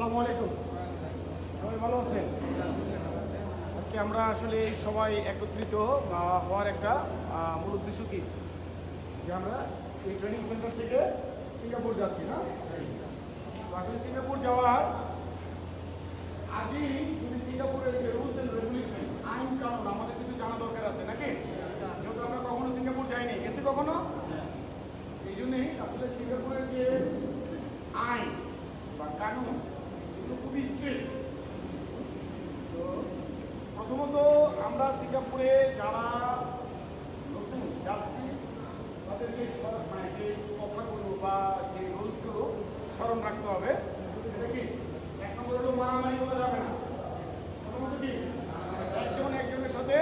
আসসালামু আলাইকুম। সবাই ভালো আছেন? আজকে আমরা আসলে সবাই একত্রিত হওয়ার একটা মূল উদ্দেশ্য কি, যে আমরা এই ট্রেনিং সেন্টার থেকে সিঙ্গাপুর যাচ্ছি না? তো আসলে সিঙ্গাপুর যাওয়ার আগেই যদি সিঙ্গাপুরের যে রুলস অ্যান্ড রেগুলেশন, আইন কানুন আমাদের কিছু জানা দরকার আছে নাকি? যেহেতু আমরা কখনো সিঙ্গাপুর যাইনি, গেছি কখনো? এই জন্যই আসলে সিঙ্গাপুরের যে আইন বা কানুন এগুলো খুবই স্ট্রিক্ট। তো প্রথমত আমরা সিঙ্গাপুরে যারা নতুন যাচ্ছি তাদেরকে মানে যে কথাগুলো বা যে রুলসগুলো স্মরণ রাখতে হবে। সেটা কি, এক নম্বর হলো মারামারি করা যাবে না। প্রথমত কি, একজন একজনের সাথে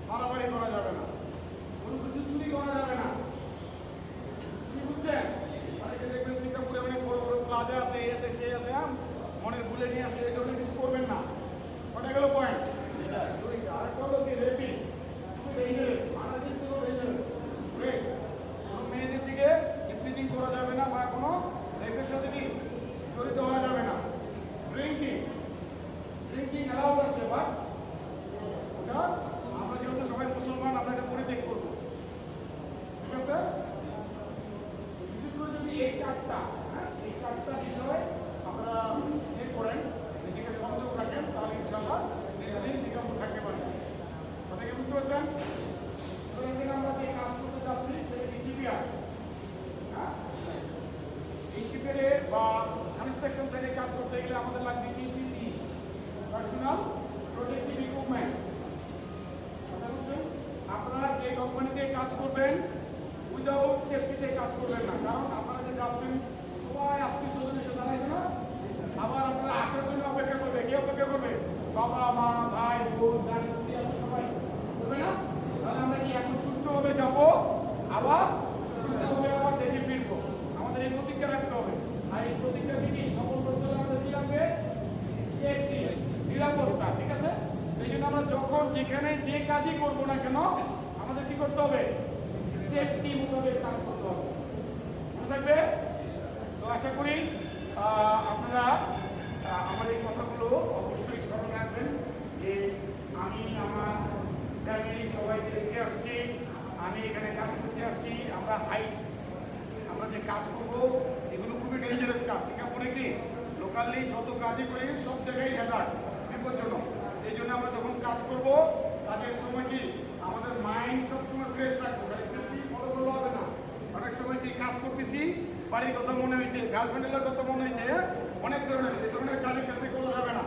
মারামারি করা যাবে না, কোনো কিছু চুরি করা যাবে না। কি বুঝছেন? অনেকে দেখবেন সিঙ্গাপুরে অনেক বড় বড় প্লাজা আছে, এই আছে সেই আছে, মনের ভুলে নিয়ে আসে, এই ধরনের কিছু করবেন না। কটা গেল পয়েন্ট? আরেকটা হলো কি, রেপিং মেয়েদের দিকে ইফটিজিং করা যাবে না বা কোনো রেপের সাথে কি জড়িত হওয়া যাবে না। ড্রিঙ্কিং অ্যালাউড আছে, বাট ওটা আমরা যেহেতু সবাই মুসলমান আমরা এটা পরিত্যাগ করবো, ঠিক আছে? বিশেষ করে যদি এই চারটা বিষয় আপনারা ইয়ে করেন, নিজেকে সংযোগ রাখেন, তাহলে ইনশাল্লাহ দীর্ঘদিন সিঙ্গাপুর থাকতে পারেন। কথা কি বুঝতে পারছেন? আমরা যে কাজ করতে যাচ্ছি সেই ইসিপিআর, এই শিপেরে বা কনস্ট্রাকশন সাইটে কাজ করতে গেলে আমাদের লাগবে পিপিই, পার্সোনাল প্রোটেক্টিভ ইকুইপমেন্ট। কথা বুঝছেন? আপনারা যে কোম্পানিতে কাজ করবেন উইদাউট সেফটিতে কাজ করবেন না, কারণ আপনারা যে যাচ্ছেন সবাই আত্মীয় স্বজনের সাথে দাঁড়াইছে না, আবার আপনারা আসার জন্য অপেক্ষা করবে। কে অপেক্ষা করবে? বাবা মা ভাই বোন স্ত্রী আছে, সবাই করবে না? তাহলে আমরা কি এখন সুষ্ঠুভাবে যাব, আবার সুষ্ঠুভাবে আবার দেশে ফিরবো? আমাদের এই প্রতিজ্ঞা রাখতে হবে। আর এই প্রতিজ্ঞাকে কি সফল করতে হলে আমাদের কি লাগবে? সেফটি, নিরাপত্তা, ঠিক আছে? এই জন্য আমরা যখন যেখানে যে কাজই করবো না কেন আমাদের কি করতে হবে? সেফটি মোতাবেক কাজ করতে হবে, মনে থাকবে? তো আশা করি আপনারা আমার এই কথাগুলো অবশ্যই স্মরণ রাখবেন, যে আমি আমার ফ্যামিলি সবাইকে রেখে আসছি, আমি এখানে কাজ করতে আসছি। আমরা যে কাজ করবো এগুলো খুবই ডেঞ্জারাস কাজ। সিঙ্গাপুরে কি লোকালি যত কাজই করি সব জায়গায় হ্যাজার্ড, বিপজ্জনক। এই জন্য আমরা যখন কাজ করব কাজের সময় কি আমাদের মাইন্ড সবসময় ফ্রেশ রাখবো, সেফটি ফলো করলে হবে না। অনেক সময় কি কাজ করতেছি বাড়ির কথা মনে হয়েছে, গার্লফ্রেন্ডের কথা মনে হয়েছে, অনেক ধরনের এই ধরনের কাজের ক্ষেত্রে করা যাবে না।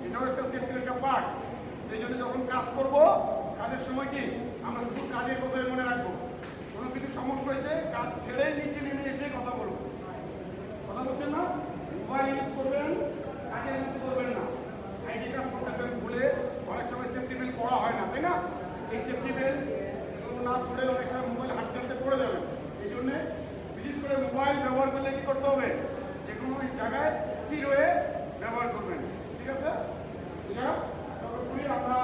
এটাও একটা সেফটির একটা পার্ট। এই জন্য যখন কাজ করব কাজের সময় কি আমরা শুধু কাজের কথাই মনে রাখবো। কোনো কিছু সমস্যা হয়েছে কাজ ছেড়ে নিচে নেমে এসে কথা বলবো। কথা বলছেন না? মোবাইল ইউজ করবেন, কাজের মধ্যে করবেন না। আইডি কাজ করতেছেন ভুলে অনেক সময় সেফটি বেল্ট পড়া হয় না, তাই না? এই সেফটি বেল্ট না পড়ে অনেক সময় মোবাইল হাত টানতে পড়ে যাবেন। এই জন্যে বিশেষ করে মোবাইল ব্যবহার করলে কি করতে হবে? যে কোনো জায়গায় স্থির হয়ে ব্যবহার করবেন, ঠিক আছে? সর্বোপরি আমরা